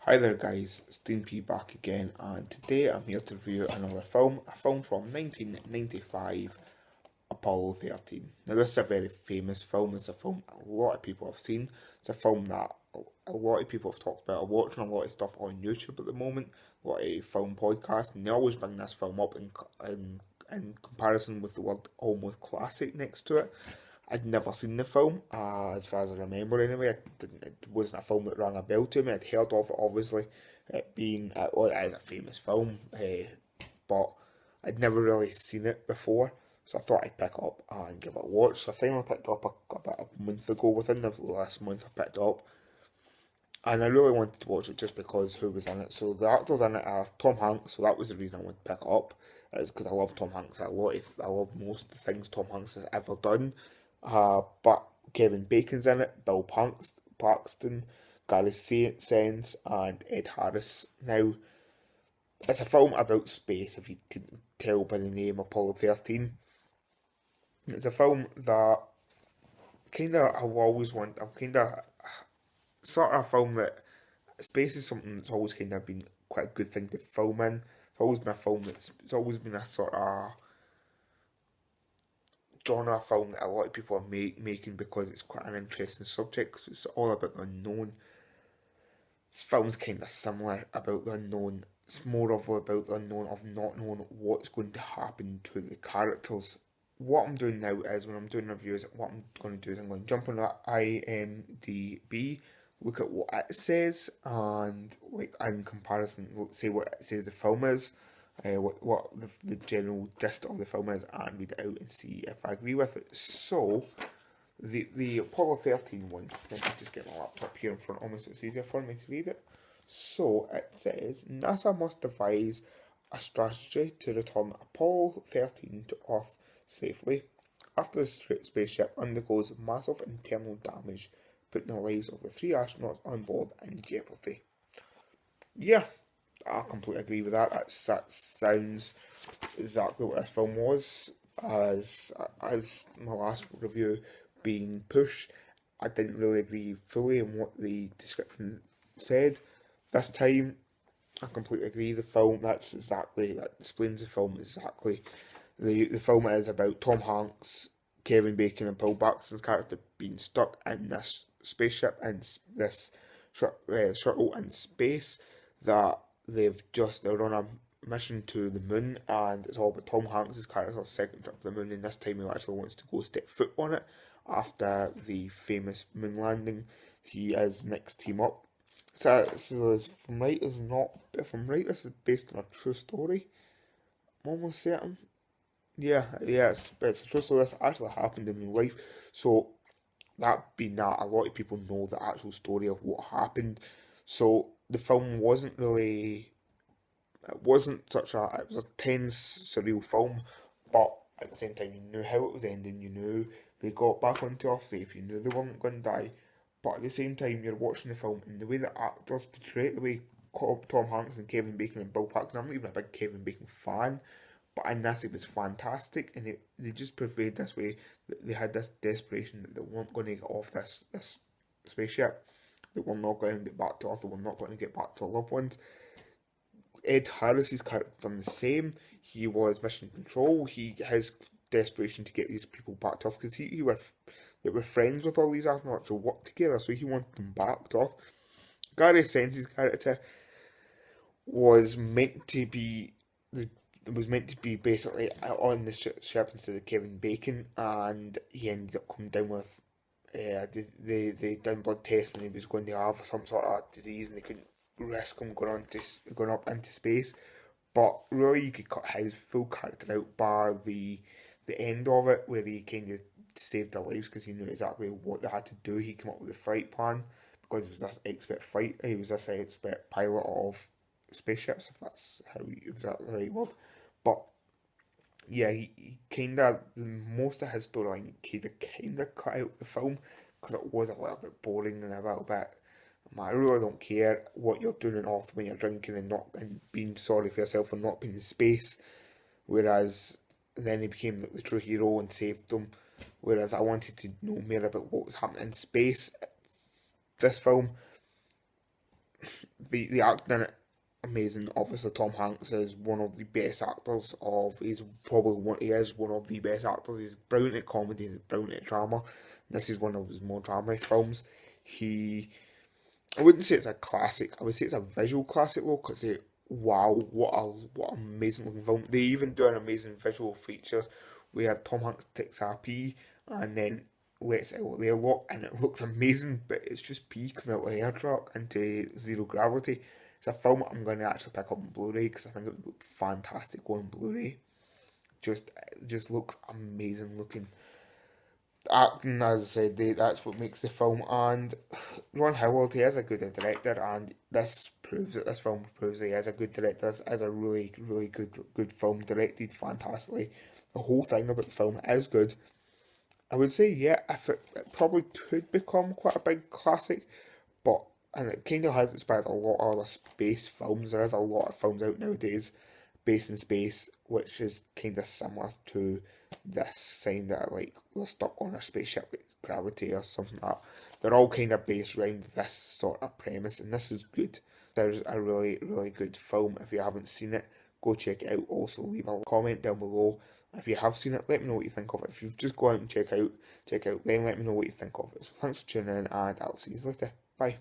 Hi there guys, it's Dean P back again, and today I'm here to review another film, a film from 1995, Apollo 13. Now this is a very famous film, it's a film a lot of people have seen, it's a film that a lot of people have talked about. I'm watching a lot of stuff on YouTube at the moment, a lot of film podcasts, and they always bring this film up in comparison with the word almost classic next to it. I'd never seen the film, as far as I remember anyway. It wasn't a film that rang a bell to me. I'd heard of it, obviously, it being well, it is a famous film, but I'd never really seen it before. So I thought I'd pick it up and give it a watch. So I finally picked it up about a month ago. Within the last month, I picked it up, and I really wanted to watch it just because who was in it. So the actors in it are Tom Hanks. So that was the reason I wanted to pick it up. Is because I love Tom Hanks a lot. I love most of the things Tom Hanks has ever done. But Kevin Bacon's in it, Paxton, Gary Sands, and Ed Harris. Now, it's a film about space, if you can tell by the name Apollo 13. It's a film that I've kind of, sort of a film that, space is something that's always kind of been quite a good thing to film in. It's always been a film it's always been a sort of genre film that a lot of people are making because it's quite an interesting subject. So it's all about the unknown. This film's kind of similar about the unknown. It's more of about the unknown of not knowing what's going to happen to the characters. What I'm doing now is when I'm doing reviews, what I'm going to do is I'm going to jump on IMDb, look at what it says, and like in comparison, say what it says the film is, what the general gist of the film is, and read it out and see if I agree with it. So, the Apollo 13 one, let me just get my laptop here in front of me so it's easier for me to read it. So, it says NASA must devise a strategy to return Apollo 13 to Earth safely after the spaceship undergoes massive internal damage, putting the lives of the three astronauts on board in jeopardy. Yeah, I completely agree with that. That sounds exactly what this film was. As my last review being Push, I didn't really agree fully on what the description said. This time, I completely agree. That explains the film exactly. The film is about Tom Hanks, Kevin Bacon, and Paul Baxton's character being stuck in this spaceship and this shuttle in space that they're on a mission to the moon, and it's all about Tom Hanks' character's second trip to the moon, and this time he actually wants to go step foot on it after the famous moon landing. He is next team up. So if I'm right, this is based on a true story. I'm almost certain. Yeah, it's a true story. This actually happened in real life. So that being that, a lot of people know the actual story of what happened. So the film it was a tense, surreal film, but at the same time you knew how it was ending, you knew they got back onto Earth safe, you knew they weren't going to die, but at the same time you're watching the film and the way the actors portray it, the way Tom Hanks and Kevin Bacon and Bill Paxton, I'm not even a big Kevin Bacon fan, but in this it was fantastic, and they just portrayed this way that they had this desperation that they weren't going to get off this spaceship, that we're not going to get back to Earth, that we're not going to get back to our loved ones. Ed Harris's character done the same. He was mission control. His desperation to get these people back to Earth because they were friends with all these astronauts who worked together, so he wanted them back to Earth. Gary Sense's character was meant to be basically on the ship instead of Kevin Bacon, and he ended up coming down with they done blood tests and he was going to have some sort of disease and they couldn't risk him going up into space. But really, you could cut his full character out bar the end of it where he kind of saved their lives because he knew exactly what they had to do. He came up with a flight plan because he was this expert pilot of spaceships, if that's how you, if that's the right word. But yeah, he kind of most of his storyline kind of cut out the film because it was a little bit boring and a little bit. I really don't care what you're doing on Earth when you're drinking and being sorry for yourself for not being in space. Whereas then he became the true hero and saved them. Whereas I wanted to know more about what was happening in space. This film the acting in it, amazing. Obviously, Tom Hanks is one of the best actors of. He is one of the best actors. He's brilliant at comedy. He's brilliant at drama. This is one of his more drama films. He, I wouldn't say it's a classic. I would say it's a visual classic though, because wow, what an amazing looking film. They even do an amazing visual feature where Tom Hanks takes a pee and then lets it out there a lot, and it looks amazing. But it's just pee coming out of an air truck into zero gravity. It's a film I'm going to actually pick up on Blu-ray because I think it would look fantastic on Blu-ray. Just looks amazing looking. Acting, as I said, that's what makes the film. And Ron Howard, he is a good director, and this proves it. This film proves he is a good director. This is a really, really good film, directed fantastically. The whole thing about the film is good. I would say, yeah, if it probably could become quite a big classic, but and it kind of has inspired a lot of other space films. There is a lot of films out nowadays based in space, which is kind of similar to this, saying that like we're stuck on a spaceship with gravity or something like that. They're all kind of based around this sort of premise, and this is good. There's a really, really good film. If you haven't seen it, go check it out. Also, leave a comment down below. If you have seen it, let me know what you think of it. If you've just gone out and check out, then let me know what you think of it. So thanks for tuning in, and I'll see you later. Bye.